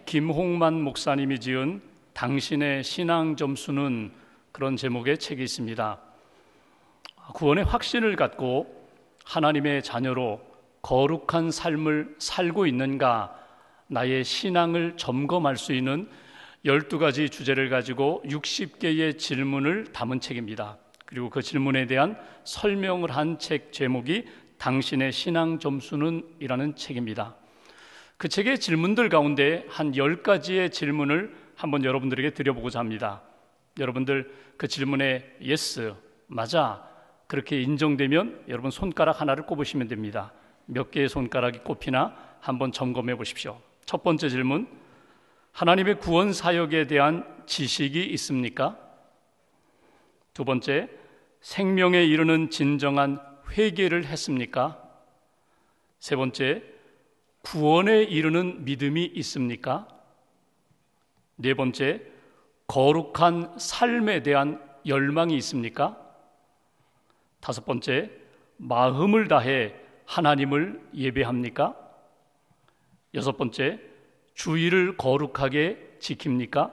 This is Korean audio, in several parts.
김홍만 목사님이 지은 당신의 신앙 점수는 그런 제목의 책이 있습니다. 구원의 확신을 갖고 하나님의 자녀로 거룩한 삶을 살고 있는가, 나의 신앙을 점검할 수 있는 12가지 주제를 가지고 60개의 질문을 담은 책입니다. 그리고 그 질문에 대한 설명을 한 책 제목이 당신의 신앙 점수는 이라는 책입니다. 그 책의 질문들 가운데 한 10가지의 질문을 한번 여러분들에게 드려보고자 합니다. 여러분들 그 질문에 yes, 맞아, 그렇게 인정되면 여러분 손가락 하나를 꼽으시면 됩니다. 몇 개의 손가락이 꼽히나 한번 점검해 보십시오. 첫 번째 질문, 하나님의 구원 사역에 대한 지식이 있습니까? 두 번째, 생명에 이르는 진정한 회개를 했습니까? 세 번째, 구원에 이르는 믿음이 있습니까? 네 번째, 거룩한 삶에 대한 열망이 있습니까? 다섯 번째, 마음을 다해 하나님을 예배합니까? 여섯 번째, 주의를 거룩하게 지킵니까?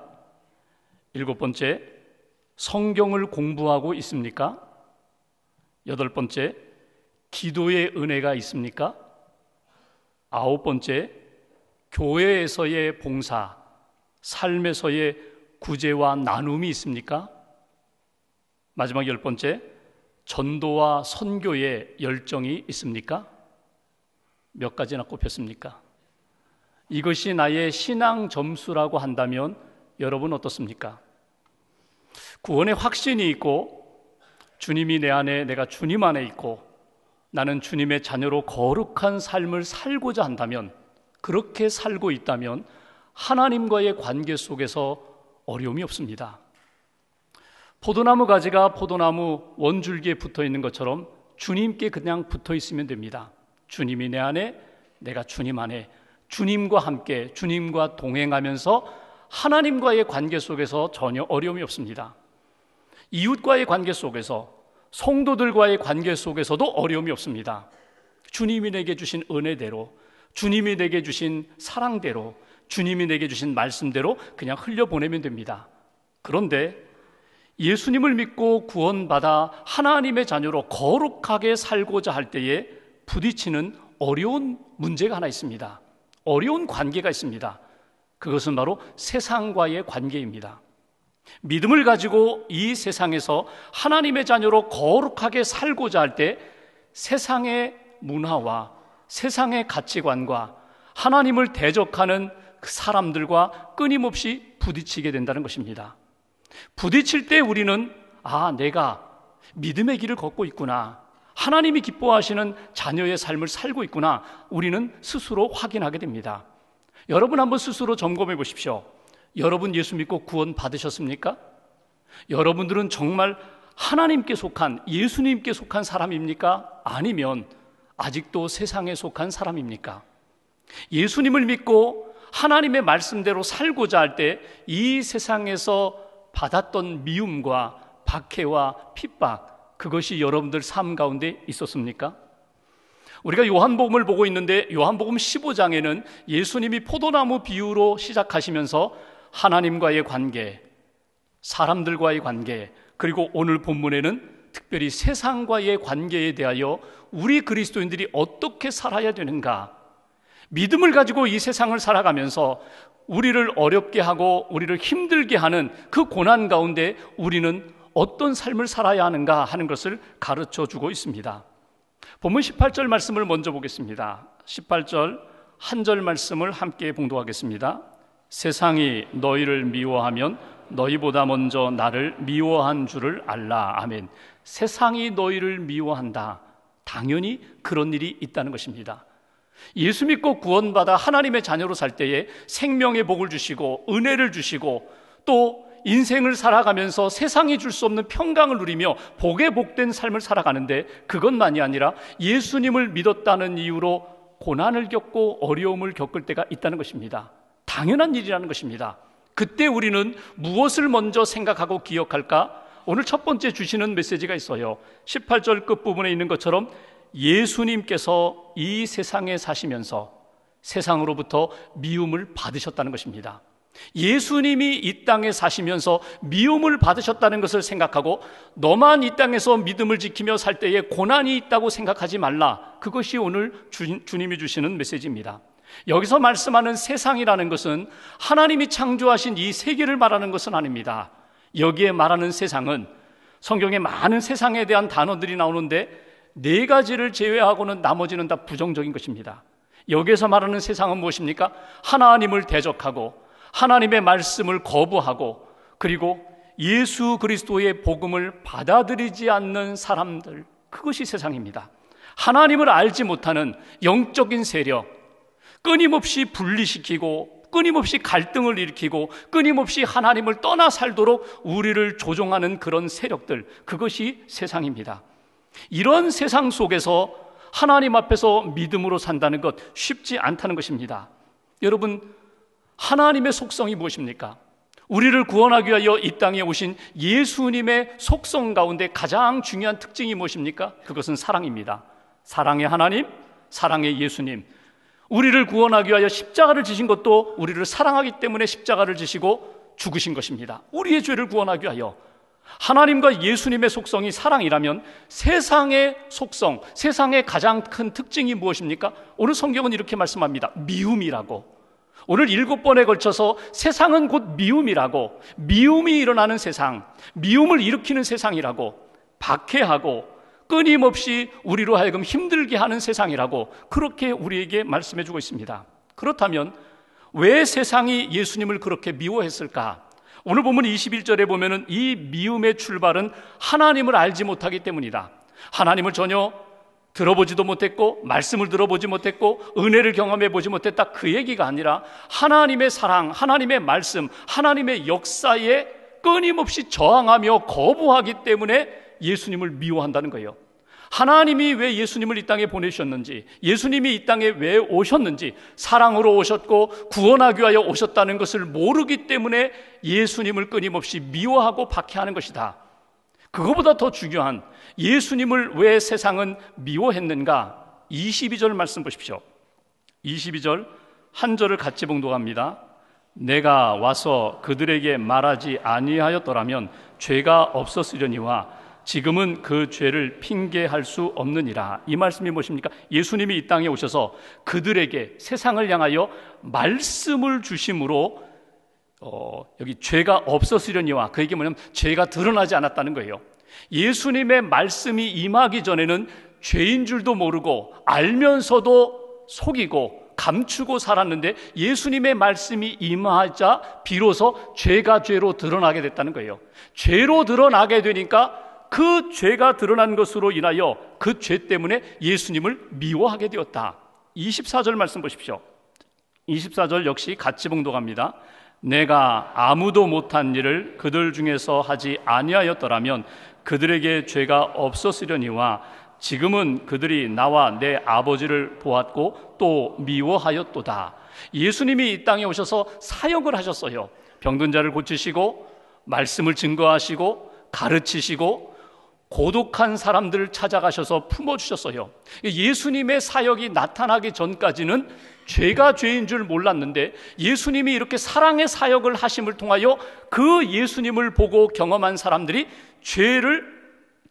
일곱 번째, 성경을 공부하고 있습니까? 여덟 번째, 기도의 은혜가 있습니까? 아홉 번째, 교회에서의 봉사, 삶에서의 구제와 나눔이 있습니까? 마지막 열 번째, 전도와 선교의 열정이 있습니까? 몇 가지나 꼽혔습니까? 이것이 나의 신앙 점수라고 한다면 여러분 어떻습니까? 구원의 확신이 있고 주님이 내 안에, 내가 주님 안에 있고 나는 주님의 자녀로 거룩한 삶을 살고자 한다면, 그렇게 살고 있다면 하나님과의 관계 속에서 어려움이 없습니다. 포도나무 가지가 포도나무 원줄기에 붙어 있는 것처럼 주님께 그냥 붙어 있으면 됩니다. 주님이 내 안에, 내가 주님 안에, 주님과 함께, 주님과 동행하면서 하나님과의 관계 속에서 전혀 어려움이 없습니다. 이웃과의 관계 속에서, 성도들과의 관계 속에서도 어려움이 없습니다. 주님이 내게 주신 은혜대로, 주님이 내게 주신 사랑대로, 주님이 내게 주신 말씀대로 그냥 흘려보내면 됩니다. 그런데 예수님을 믿고 구원받아 하나님의 자녀로 거룩하게 살고자 할 때에 부딪히는 어려운 문제가 하나 있습니다. 어려운 관계가 있습니다. 그것은 바로 세상과의 관계입니다. 믿음을 가지고 이 세상에서 하나님의 자녀로 거룩하게 살고자 할 때 세상의 문화와 세상의 가치관과 하나님을 대적하는 그 사람들과 끊임없이 부딪히게 된다는 것입니다. 부딪힐 때 우리는 내가 믿음의 길을 걷고 있구나, 하나님이 기뻐하시는 자녀의 삶을 살고 있구나, 우리는 스스로 확인하게 됩니다. 여러분 한번 스스로 점검해 보십시오. 여러분 예수 믿고 구원 받으셨습니까? 여러분들은 정말 하나님께 속한, 예수님께 속한 사람입니까? 아니면 아직도 세상에 속한 사람입니까? 예수님을 믿고 하나님의 말씀대로 살고자 할 때 이 세상에서 받았던 미움과 박해와 핍박, 그것이 여러분들 삶 가운데 있었습니까? 우리가 요한복음을 보고 있는데 요한복음 15장에는 예수님이 포도나무 비유로 시작하시면서 하나님과의 관계, 사람들과의 관계, 그리고 오늘 본문에는 특별히 세상과의 관계에 대하여 우리 그리스도인들이 어떻게 살아야 되는가, 믿음을 가지고 이 세상을 살아가면서 우리를 어렵게 하고 우리를 힘들게 하는 그 고난 가운데 우리는 어떤 삶을 살아야 하는가 하는 것을 가르쳐 주고 있습니다. 본문 18절 말씀을 먼저 보겠습니다. 18절 한 절 말씀을 함께 봉독하겠습니다. 세상이 너희를 미워하면 너희보다 먼저 나를 미워한 줄을 알라. 아멘. 세상이 너희를 미워한다. 당연히 그런 일이 있다는 것입니다. 예수 믿고 구원받아 하나님의 자녀로 살 때에 생명의 복을 주시고 은혜를 주시고 또 인생을 살아가면서 세상이 줄 수 없는 평강을 누리며 복에 복된 삶을 살아가는데, 그것만이 아니라 예수님을 믿었다는 이유로 고난을 겪고 어려움을 겪을 때가 있다는 것입니다. 당연한 일이라는 것입니다. 그때 우리는 무엇을 먼저 생각하고 기억할까? 오늘 첫 번째 주시는 메시지가 있어요. 18절 끝부분에 있는 것처럼 예수님께서 이 세상에 사시면서 세상으로부터 미움을 받으셨다는 것입니다. 예수님이 이 땅에 사시면서 미움을 받으셨다는 것을 생각하고 너만 이 땅에서 믿음을 지키며 살 때에 고난이 있다고 생각하지 말라. 그것이 오늘 주님이 주시는 메시지입니다. 여기서 말씀하는 세상이라는 것은 하나님이 창조하신 이 세계를 말하는 것은 아닙니다. 여기에 말하는 세상은 성경에 많은 세상에 대한 단어들이 나오는데 네 가지를 제외하고는 나머지는 다 부정적인 것입니다. 여기에서 말하는 세상은 무엇입니까? 하나님을 대적하고 하나님의 말씀을 거부하고 그리고 예수 그리스도의 복음을 받아들이지 않는 사람들, 그것이 세상입니다. 하나님을 알지 못하는 영적인 세력, 끊임없이 분리시키고 끊임없이 갈등을 일으키고 끊임없이 하나님을 떠나 살도록 우리를 조종하는 그런 세력들, 그것이 세상입니다. 이런 세상 속에서 하나님 앞에서 믿음으로 산다는 것 쉽지 않다는 것입니다. 여러분, 하나님의 속성이 무엇입니까? 우리를 구원하기 위하여 이 땅에 오신 예수님의 속성 가운데 가장 중요한 특징이 무엇입니까? 그것은 사랑입니다. 사랑의 하나님, 사랑의 예수님. 우리를 구원하기 위하여 십자가를 지신 것도 우리를 사랑하기 때문에 십자가를 지시고 죽으신 것입니다. 우리의 죄를 구원하기 위하여. 하나님과 예수님의 속성이 사랑이라면 세상의 속성, 세상의 가장 큰 특징이 무엇입니까? 오늘 성경은 이렇게 말씀합니다. 미움이라고. 오늘 7번에 걸쳐서 세상은 곧 미움이라고, 미움이 일어나는 세상, 미움을 일으키는 세상이라고, 박해하고 끊임없이 우리로 하여금 힘들게 하는 세상이라고 그렇게 우리에게 말씀해 주고 있습니다. 그렇다면 왜 세상이 예수님을 그렇게 미워했을까? 오늘 보면 21절에 보면은 이 미움의 출발은 하나님을 알지 못하기 때문이다. 하나님을 전혀 들어보지도 못했고 말씀을 들어보지 못했고 은혜를 경험해 보지 못했다, 그 얘기가 아니라 하나님의 사랑, 하나님의 말씀, 하나님의 역사에 끊임없이 저항하며 거부하기 때문에 예수님을 미워한다는 거예요. 하나님이 왜 예수님을 이 땅에 보내셨는지, 예수님이 이 땅에 왜 오셨는지, 사랑으로 오셨고 구원하기 위하여 오셨다는 것을 모르기 때문에 예수님을 끊임없이 미워하고 박해하는 것이다. 그거보다 더 중요한, 예수님을 왜 세상은 미워했는가? 22절 말씀 보십시오. 22절 한 절을 같이 봉독합니다. 내가 와서 그들에게 말하지 아니하였더라면 죄가 없었으려니와 지금은 그 죄를 핑계할 수 없느니라. 이 말씀이 무엇입니까? 예수님이 이 땅에 오셔서 그들에게, 세상을 향하여 말씀을 주심으로 여기 죄가 없었으려니와, 그 얘기 뭐냐면 죄가 드러나지 않았다는 거예요. 예수님의 말씀이 임하기 전에는 죄인 줄도 모르고 알면서도 속이고 감추고 살았는데 예수님의 말씀이 임하자 비로소 죄가 죄로 드러나게 됐다는 거예요. 죄로 드러나게 되니까 그 죄가 드러난 것으로 인하여 그 죄 때문에 예수님을 미워하게 되었다. 24절 말씀 보십시오. 24절 역시 같이 봉독합니다. 내가 아무도 못한 일을 그들 중에서 하지 아니하였더라면 그들에게 죄가 없었으려니와 지금은 그들이 나와 내 아버지를 보았고 또 미워하였도다. 예수님이 이 땅에 오셔서 사역을 하셨어요. 병든 자를 고치시고 말씀을 증거하시고 가르치시고 고독한 사람들을 찾아가셔서 품어주셨어요. 예수님의 사역이 나타나기 전까지는 죄가 죄인 줄 몰랐는데 예수님이 이렇게 사랑의 사역을 하심을 통하여 그 예수님을 보고 경험한 사람들이 죄를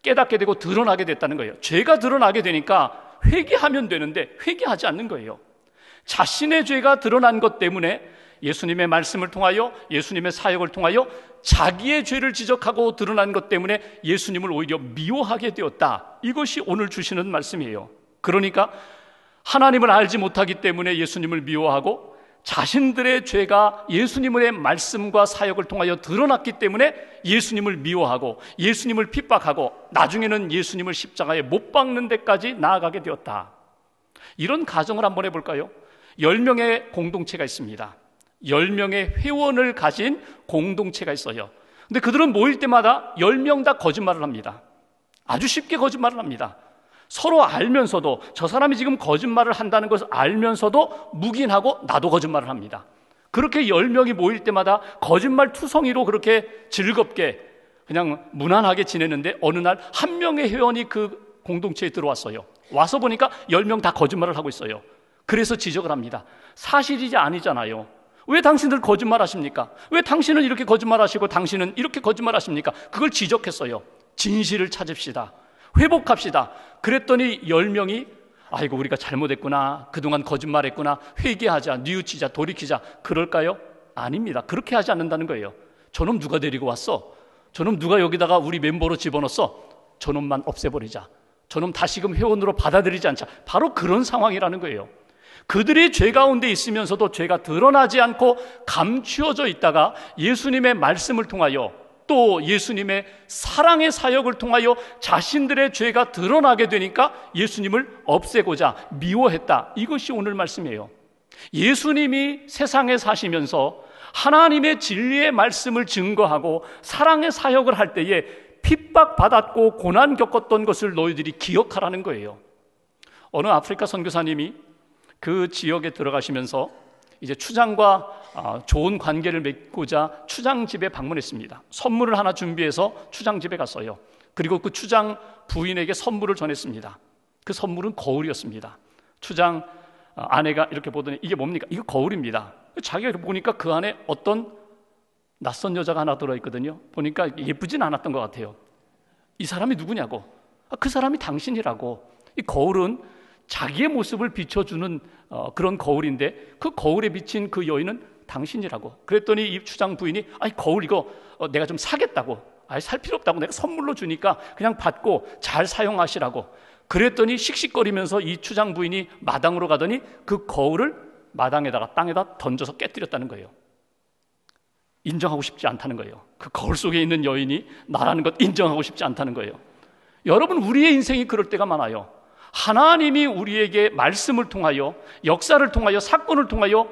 깨닫게 되고 드러나게 됐다는 거예요. 죄가 드러나게 되니까 회개하면 되는데 회개하지 않는 거예요. 자신의 죄가 드러난 것 때문에 예수님의 말씀을 통하여, 예수님의 사역을 통하여 자기의 죄를 지적하고 드러난 것 때문에 예수님을 오히려 미워하게 되었다. 이것이 오늘 주시는 말씀이에요. 그러니까 하나님을 알지 못하기 때문에 예수님을 미워하고 자신들의 죄가 예수님의 말씀과 사역을 통하여 드러났기 때문에 예수님을 미워하고 예수님을 핍박하고 나중에는 예수님을 십자가에 못 박는 데까지 나아가게 되었다. 이런 가정을 한번 해볼까요? 10명의 공동체가 있습니다. 10명의 회원을 가진 공동체가 있어요. 근데 그들은 모일 때마다 10명 다 거짓말을 합니다. 아주 쉽게 거짓말을 합니다. 서로 알면서도, 저 사람이 지금 거짓말을 한다는 것을 알면서도 묵인하고 나도 거짓말을 합니다. 그렇게 10명이 모일 때마다 거짓말 투성이로 그렇게 즐겁게 그냥 무난하게 지내는데 어느 날 한 명의 회원이 그 공동체에 들어왔어요. 와서 보니까 10명 다 거짓말을 하고 있어요. 그래서 지적을 합니다. 사실이지 아니잖아요. 왜 당신들 거짓말하십니까? 왜 당신은 이렇게 거짓말하시고 당신은 이렇게 거짓말하십니까? 그걸 지적했어요. 진실을 찾읍시다. 회복합시다. 그랬더니 10명이 아이고 우리가 잘못했구나, 그동안 거짓말했구나, 회개하자, 뉘우치자, 돌이키자. 그럴까요? 아닙니다. 그렇게 하지 않는다는 거예요. 저놈 누가 데리고 왔어? 저놈 누가 여기다가 우리 멤버로 집어넣었어? 저놈만 없애버리자. 저놈 다시금 회원으로 받아들이지 않자. 바로 그런 상황이라는 거예요. 그들이 죄 가운데 있으면서도 죄가 드러나지 않고 감추어져 있다가 예수님의 말씀을 통하여 또 예수님의 사랑의 사역을 통하여 자신들의 죄가 드러나게 되니까 예수님을 없애고자 미워했다. 이것이 오늘 말씀이에요. 예수님이 세상에 사시면서 하나님의 진리의 말씀을 증거하고 사랑의 사역을 할 때에 핍박받았고 고난 겪었던 것을 너희들이 기억하라는 거예요. 어느 아프리카 선교사님이 그 지역에 들어가시면서 이제 추장과 좋은 관계를 맺고자 추장집에 방문했습니다. 선물을 하나 준비해서 추장집에 갔어요. 그리고 그 추장 부인에게 선물을 전했습니다. 그 선물은 거울이었습니다. 추장 아내가 이렇게 보더니 이게 뭡니까? 이거 거울입니다. 자기가 보니까 그 안에 어떤 낯선 여자가 하나 들어있거든요. 보니까 예쁘진 않았던 것 같아요. 이 사람이 누구냐고. 그 사람이 당신이라고. 이 거울은 자기의 모습을 비춰주는 그런 거울인데 그 거울에 비친 그 여인은 당신이라고. 그랬더니 이 추장 부인이 아니 거울 이거 내가 좀 사겠다고. 아니 살 필요 없다고. 내가 선물로 주니까 그냥 받고 잘 사용하시라고. 그랬더니 씩씩거리면서 이 추장 부인이 마당으로 가더니 그 거울을 마당에다가 땅에다 던져서 깨뜨렸다는 거예요. 인정하고 싶지 않다는 거예요. 그 거울 속에 있는 여인이 나라는 것 인정하고 싶지 않다는 거예요. 여러분, 우리의 인생이 그럴 때가 많아요. 하나님이 우리에게 말씀을 통하여, 역사를 통하여, 사건을 통하여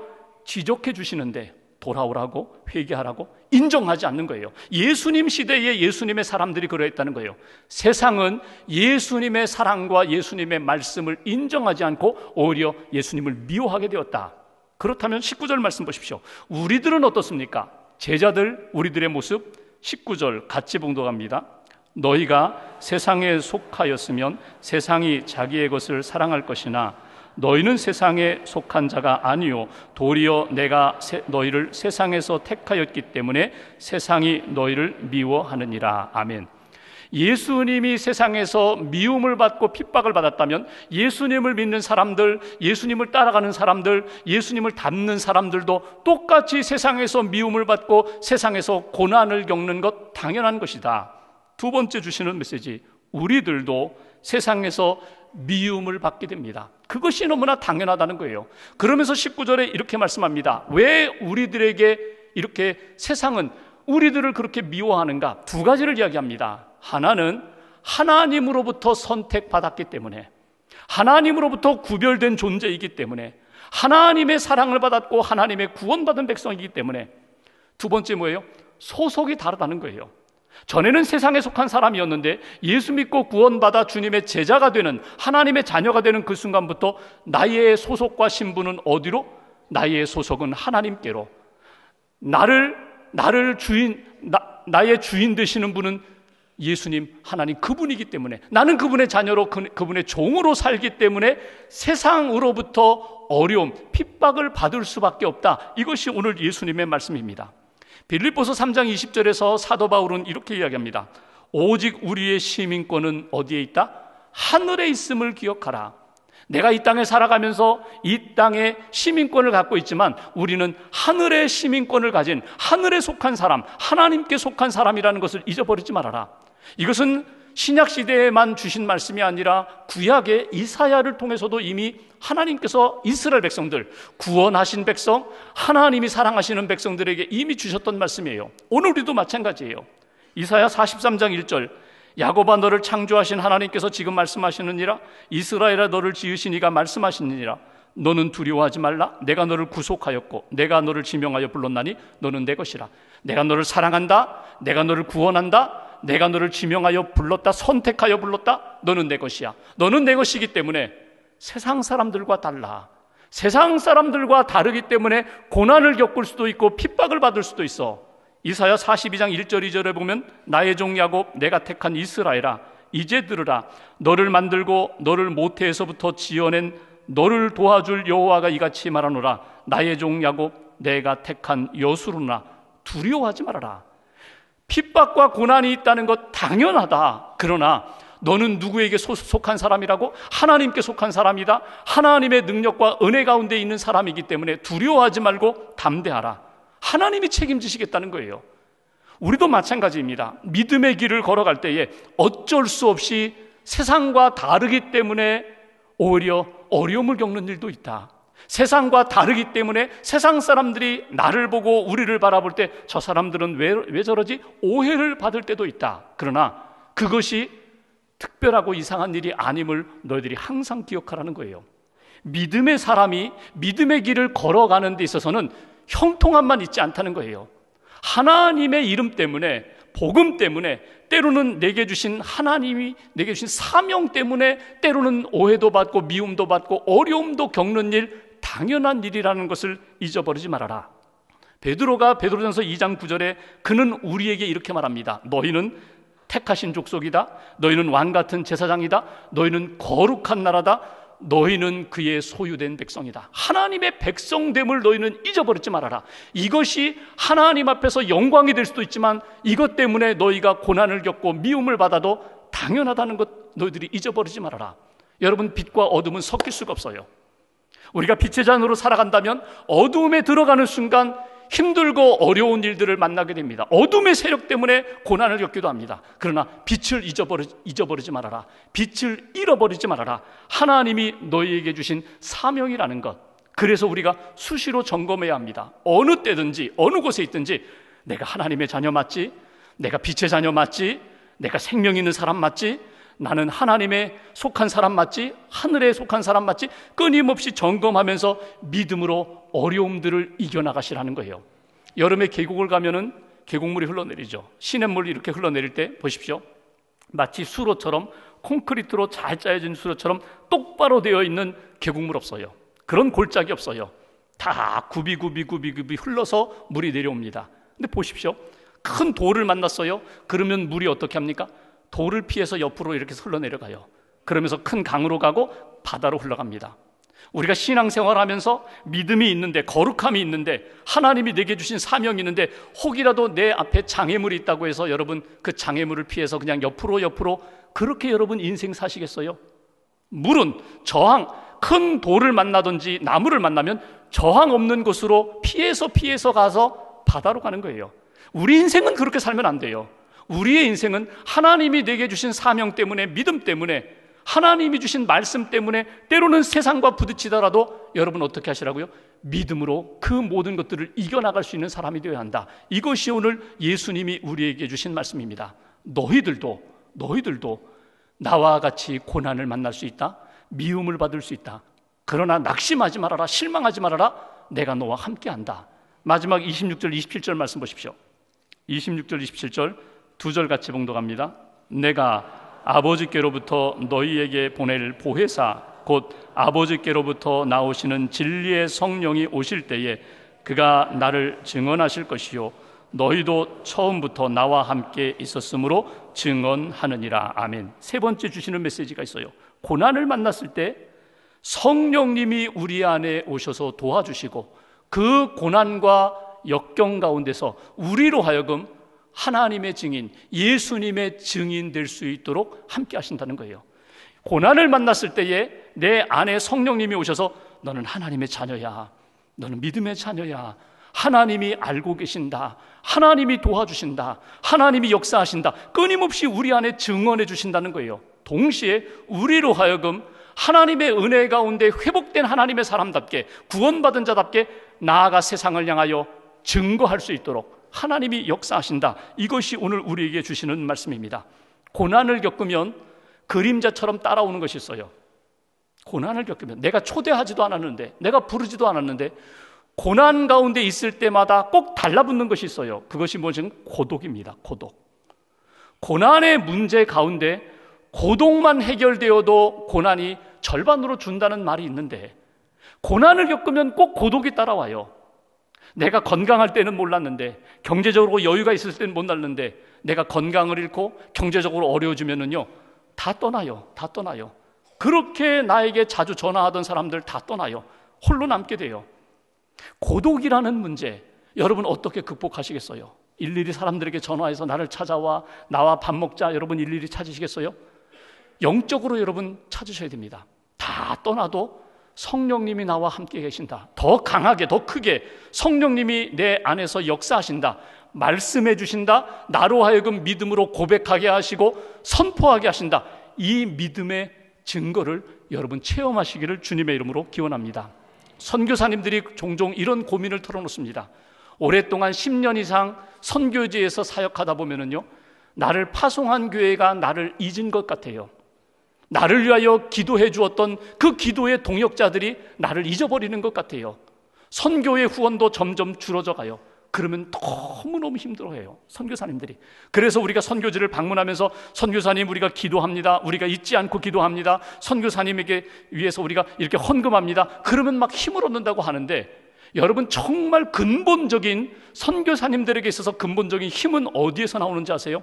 지적해 주시는데 돌아오라고, 회개하라고 인정하지 않는 거예요. 예수님 시대에 예수님의 사람들이 그러했다는 거예요. 세상은 예수님의 사랑과 예수님의 말씀을 인정하지 않고 오히려 예수님을 미워하게 되었다. 그렇다면 19절 말씀 보십시오. 우리들은 어떻습니까? 제자들, 우리들의 모습 19절 같이 봉독합니다. 너희가 세상에 속하였으면 세상이 자기의 것을 사랑할 것이나 너희는 세상에 속한 자가 아니요 도리어 내가 너희를 세상에서 택하였기 때문에 세상이 너희를 미워하느니라. 아멘. 예수님이 세상에서 미움을 받고 핍박을 받았다면 예수님을 믿는 사람들, 예수님을 따라가는 사람들, 예수님을 닮는 사람들도 똑같이 세상에서 미움을 받고 세상에서 고난을 겪는 것 당연한 것이다. 두 번째 주시는 메시지, 우리들도 세상에서 미움을 받게 됩니다. 그것이 너무나 당연하다는 거예요. 그러면서 19절에 이렇게 말씀합니다. 왜 우리들에게 이렇게 세상은 우리들을 그렇게 미워하는가? 두 가지를 이야기합니다. 하나는 하나님으로부터 선택받았기 때문에, 하나님으로부터 구별된 존재이기 때문에, 하나님의 사랑을 받았고 하나님의 구원받은 백성이기 때문에. 두 번째 뭐예요? 소속이 다르다는 거예요. 전에는 세상에 속한 사람이었는데 예수 믿고 구원받아 주님의 제자가 되는, 하나님의 자녀가 되는 그 순간부터 나의 소속과 신분은 어디로? 나의 소속은 하나님께로. 나의 주인 되시는 분은 예수님, 하나님, 그분이기 때문에, 나는 그분의 자녀로, 그분의 종으로 살기 때문에 세상으로부터 어려움, 핍박을 받을 수밖에 없다. 이것이 오늘 예수님의 말씀입니다. 빌립보서 3장 20절에서 사도 바울은 이렇게 이야기합니다. 오직 우리의 시민권은 어디에 있다? 하늘에 있음을 기억하라. 내가 이 땅에 살아가면서 이 땅의 시민권을 갖고 있지만 우리는 하늘의 시민권을 가진, 하늘에 속한 사람, 하나님께 속한 사람이라는 것을 잊어버리지 말아라. 이것은 신약시대에만 주신 말씀이 아니라 구약의 이사야를 통해서도 이미 하나님께서 이스라엘 백성들, 구원하신 백성, 하나님이 사랑하시는 백성들에게 이미 주셨던 말씀이에요. 오늘 우리도 마찬가지예요. 이사야 43장 1절, 야곱아 너를 창조하신 하나님께서 지금 말씀하시느니라. 이스라엘아 너를 지으신 이가 말씀하시느니라. 너는 두려워하지 말라. 내가 너를 구속하였고 내가 너를 지명하여 불렀나니 너는 내 것이라. 내가 너를 사랑한다. 내가 너를 구원한다. 내가 너를 지명하여 불렀다. 선택하여 불렀다. 너는 내 것이야. 너는 내 것이기 때문에 세상 사람들과 달라. 세상 사람들과 다르기 때문에 고난을 겪을 수도 있고 핍박을 받을 수도 있어. 이사야 42장 1절 2절에 보면 나의 종 야곱, 내가 택한 이스라엘아, 이제 들으라. 너를 만들고 너를 모태에서부터 지어낸 너를 도와줄 여호와가 이같이 말하노라. 나의 종 야곱 내가 택한 여수로나 두려워하지 말아라. 핍박과 고난이 있다는 것 당연하다. 그러나 너는 누구에게 속한 사람이라고? 하나님께 속한 사람이다. 하나님의 능력과 은혜 가운데 있는 사람이기 때문에 두려워하지 말고 담대하라. 하나님이 책임지시겠다는 거예요. 우리도 마찬가지입니다. 믿음의 길을 걸어갈 때에 어쩔 수 없이 세상과 다르기 때문에 오히려 어려움을 겪는 일도 있다. 세상과 다르기 때문에 세상 사람들이 나를 보고 우리를 바라볼 때 저 사람들은 왜 저러지? 오해를 받을 때도 있다. 그러나 그것이 특별하고 이상한 일이 아님을 너희들이 항상 기억하라는 거예요. 믿음의 사람이 믿음의 길을 걸어가는 데 있어서는 형통함만 있지 않다는 거예요. 하나님의 이름 때문에, 복음 때문에, 때로는 내게 주신 하나님이 내게 주신 사명 때문에 때로는 오해도 받고 미움도 받고 어려움도 겪는 일, 당연한 일이라는 것을 잊어버리지 말아라. 베드로가 베드로전서 2장 9절에 그는 우리에게 이렇게 말합니다. 너희는 택하신 족속이다. 너희는 왕같은 제사장이다. 너희는 거룩한 나라다. 너희는 그의 소유된 백성이다. 하나님의 백성됨을 너희는 잊어버리지 말아라. 이것이 하나님 앞에서 영광이 될 수도 있지만 이것 때문에 너희가 고난을 겪고 미움을 받아도 당연하다는 것 너희들이 잊어버리지 말아라. 여러분, 빛과 어둠은 섞일 수가 없어요. 우리가 빛의 자녀로 살아간다면 어두움에 들어가는 순간 힘들고 어려운 일들을 만나게 됩니다. 어둠의 세력 때문에 고난을 겪기도 합니다. 그러나 빛을 잊어버리지 말아라. 빛을 잃어버리지 말아라. 하나님이 너희에게 주신 사명이라는 것. 그래서 우리가 수시로 점검해야 합니다. 어느 때든지 어느 곳에 있든지 내가 하나님의 자녀 맞지? 내가 빛의 자녀 맞지? 내가 생명 있는 사람 맞지? 나는 하나님에 속한 사람 맞지? 하늘에 속한 사람 맞지? 끊임없이 점검하면서 믿음으로 어려움들을 이겨나가시라는 거예요. 여름에 계곡을 가면은 계곡물이 흘러내리죠. 시냇물이 이렇게 흘러내릴 때 보십시오. 마치 수로처럼, 콘크리트로 잘 짜여진 수로처럼 똑바로 되어 있는 계곡물 없어요. 그런 골짜기 없어요. 다 굽이 흘러서 물이 내려옵니다. 근데 보십시오. 큰 돌을 만났어요. 그러면 물이 어떻게 합니까? 돌을 피해서 옆으로 이렇게 흘러내려가요. 그러면서 큰 강으로 가고 바다로 흘러갑니다. 우리가 신앙생활하면서 믿음이 있는데, 거룩함이 있는데, 하나님이 내게 주신 사명이 있는데 혹이라도 내 앞에 장애물이 있다고 해서 여러분 그 장애물을 피해서 그냥 옆으로 그렇게 여러분 인생 사시겠어요? 물은 저항, 큰 돌을 만나든지 나무를 만나면 저항 없는 곳으로 피해서 가서 바다로 가는 거예요. 우리 인생은 그렇게 살면 안 돼요. 우리의 인생은 하나님이 내게 주신 사명 때문에, 믿음 때문에, 하나님이 주신 말씀 때문에 때로는 세상과 부딪히더라도 여러분 어떻게 하시라고요? 믿음으로 그 모든 것들을 이겨나갈 수 있는 사람이 되어야 한다. 이것이 오늘 예수님이 우리에게 주신 말씀입니다. 너희들도 나와 같이 고난을 만날 수 있다. 미움을 받을 수 있다. 그러나 낙심하지 말아라. 실망하지 말아라. 내가 너와 함께한다. 마지막 26절 27절 말씀 보십시오. 26절 27절 두 절 같이 봉독합니다. 내가 아버지께로부터 너희에게 보낼 보혜사 곧 아버지께로부터 나오시는 진리의 성령이 오실 때에 그가 나를 증언하실 것이요 너희도 처음부터 나와 함께 있었으므로 증언하느니라. 아멘. 세 번째 주시는 메시지가 있어요. 고난을 만났을 때 성령님이 우리 안에 오셔서 도와주시고 그 고난과 역경 가운데서 우리로 하여금 하나님의 증인, 예수님의 증인 될 수 있도록 함께 하신다는 거예요. 고난을 만났을 때에 내 안에 성령님이 오셔서 너는 하나님의 자녀야, 너는 믿음의 자녀야, 하나님이 알고 계신다, 하나님이 도와주신다, 하나님이 역사하신다, 끊임없이 우리 안에 증언해 주신다는 거예요. 동시에 우리로 하여금 하나님의 은혜 가운데 회복된 하나님의 사람답게, 구원받은 자답게 나아가 세상을 향하여 증거할 수 있도록 하나님이 역사하신다. 이것이 오늘 우리에게 주시는 말씀입니다. 고난을 겪으면 그림자처럼 따라오는 것이 있어요. 고난을 겪으면 내가 초대하지도 않았는데, 내가 부르지도 않았는데 고난 가운데 있을 때마다 꼭 달라붙는 것이 있어요. 그것이 무엇이냐면 고독입니다. 고난의 문제 가운데 고독만 해결되어도 고난이 절반으로 준다는 말이 있는데, 고난을 겪으면 꼭 고독이 따라와요. 내가 건강할 때는 몰랐는데, 경제적으로 여유가 있을 때는 몰랐는데, 내가 건강을 잃고 경제적으로 어려워지면은요 다 떠나요. 그렇게 나에게 자주 전화하던 사람들 다 떠나요. 홀로 남게 돼요. 고독이라는 문제, 여러분 어떻게 극복하시겠어요? 일일이 사람들에게 전화해서 나를 찾아와, 나와 밥 먹자, 여러분 일일이 찾으시겠어요? 영적으로 여러분 찾으셔야 됩니다. 다 떠나도 성령님이 나와 함께 계신다. 더 강하게, 더 크게 성령님이 내 안에서 역사하신다. 말씀해 주신다. 나로 하여금 믿음으로 고백하게 하시고 선포하게 하신다. 이 믿음의 증거를 여러분 체험하시기를 주님의 이름으로 기원합니다. 선교사님들이 종종 이런 고민을 털어놓습니다. 오랫동안 10년 이상 선교지에서 사역하다 보면은요, 나를 파송한 교회가 나를 잊은 것 같아요. 나를 위하여 기도해 주었던 그 기도의 동역자들이 나를 잊어버리는 것 같아요. 선교의 후원도 점점 줄어져 가요. 그러면 너무너무 힘들어해요, 선교사님들이. 그래서 우리가 선교지를 방문하면서 선교사님 우리가 기도합니다, 우리가 잊지 않고 기도합니다, 선교사님에게 위해서 우리가 이렇게 헌금합니다. 그러면 막 힘을 얻는다고 하는데, 여러분 정말 근본적인 선교사님들에게 있어서 근본적인 힘은 어디에서 나오는지 아세요?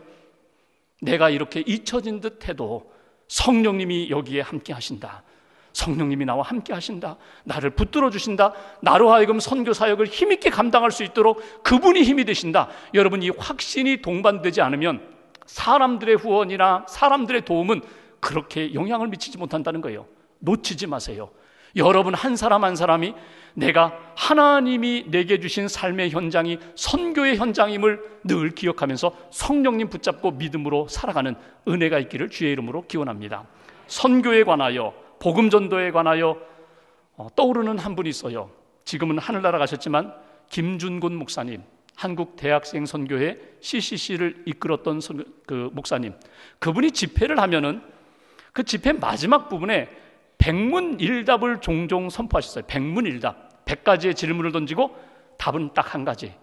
내가 이렇게 잊혀진 듯 해도 성령님이 여기에 함께 하신다, 성령님이 나와 함께 하신다, 나를 붙들어 주신다, 나로 하여금 선교 사역을 힘있게 감당할 수 있도록 그분이 힘이 되신다. 여러분, 이 확신이 동반되지 않으면 사람들의 후원이나 사람들의 도움은 그렇게 영향을 미치지 못한다는 거예요. 놓치지 마세요. 여러분 한 사람 한 사람이 내가 하나님이 내게 주신 삶의 현장이 선교의 현장임을 늘 기억하면서 성령님 붙잡고 믿음으로 살아가는 은혜가 있기를 주의 이름으로 기원합니다. 선교에 관하여, 복음 전도에 관하여 떠오르는 한 분이 있어요. 지금은 하늘나라 가셨지만 김준곤 목사님, 한국 대학생 선교회 CCC를 이끌었던 그 목사님, 그분이 집회를 하면은 그 집회 마지막 부분에 백문일답을 종종 선포하셨어요. 백문일답, 100가지의 질문을 던지고 답은 딱 한 가지.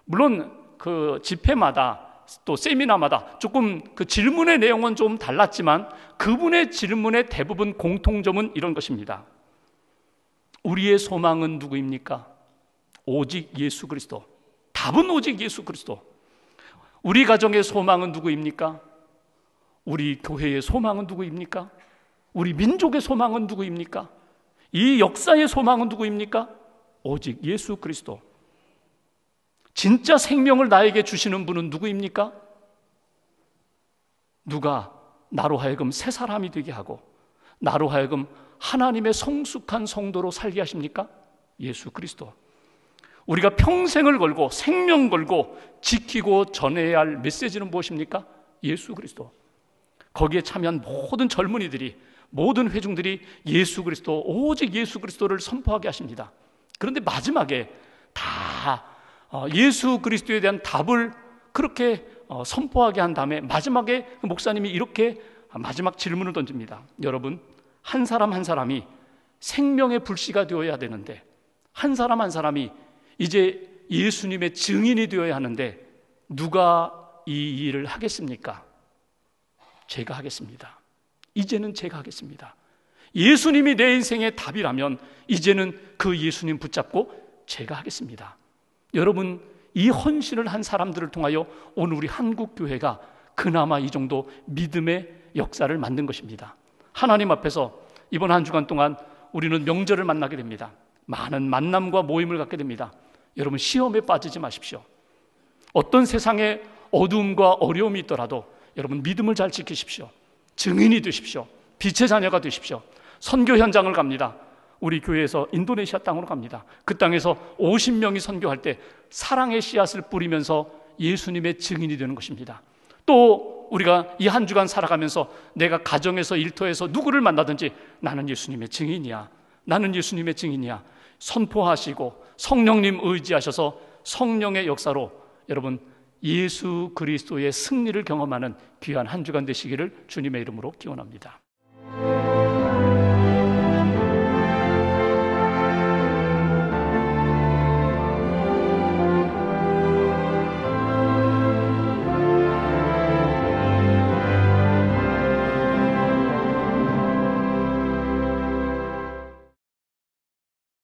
물론 그 집회마다 또 세미나마다 조금 그 질문의 내용은 좀 달랐지만 그분의 질문의 대부분 공통점은 이런 것입니다. 우리의 소망은 누구입니까? 오직 예수 그리스도. 답은 오직 예수 그리스도. 우리 가정의 소망은 누구입니까? 우리 교회의 소망은 누구입니까? 우리 민족의 소망은 누구입니까? 이 역사의 소망은 누구입니까? 오직 예수 그리스도. 진짜 생명을 나에게 주시는 분은 누구입니까? 누가 나로 하여금 새 사람이 되게 하고 나로 하여금 하나님의 성숙한 성도로 살게 하십니까? 예수 그리스도. 우리가 평생을 걸고 생명 걸고 지키고 전해야 할 메시지는 무엇입니까? 예수 그리스도. 거기에 참여한 모든 젊은이들이, 모든 회중들이 예수 그리스도, 오직 예수 그리스도를 선포하게 하십니다. 그런데 마지막에 다 예수 그리스도에 대한 답을 그렇게 선포하게 한 다음에 마지막에 목사님이 이렇게 마지막 질문을 던집니다. 여러분, 한 사람 한 사람이 생명의 불씨가 되어야 되는데, 한 사람 한 사람이 이제 예수님의 증인이 되어야 하는데 누가 이 일을 하겠습니까? 제가 하겠습니다. 이제는 제가 하겠습니다. 예수님이 내 인생의 답이라면 이제는 그 예수님 붙잡고 제가 하겠습니다. 여러분, 이 헌신을 한 사람들을 통하여 오늘 우리 한국교회가 그나마 이 정도 믿음의 역사를 만든 것입니다. 하나님 앞에서 이번 한 주간 동안 우리는 명절을 만나게 됩니다. 많은 만남과 모임을 갖게 됩니다. 여러분, 시험에 빠지지 마십시오. 어떤 세상에 어두움과 어려움이 있더라도 여러분 믿음을 잘 지키십시오. 증인이 되십시오. 빛의 자녀가 되십시오. 선교 현장을 갑니다. 우리 교회에서 인도네시아 땅으로 갑니다. 그 땅에서 50명이 선교할 때 사랑의 씨앗을 뿌리면서 예수님의 증인이 되는 것입니다. 또 우리가 이 한 주간 살아가면서 내가 가정에서 일터에서 누구를 만나든지 나는 예수님의 증인이야, 나는 예수님의 증인이야 선포하시고 성령님 의지하셔서 성령의 역사로 여러분 예수 그리스도의 승리를 경험하는 귀한 한 주간 되시기를 주님의 이름으로 기원합니다.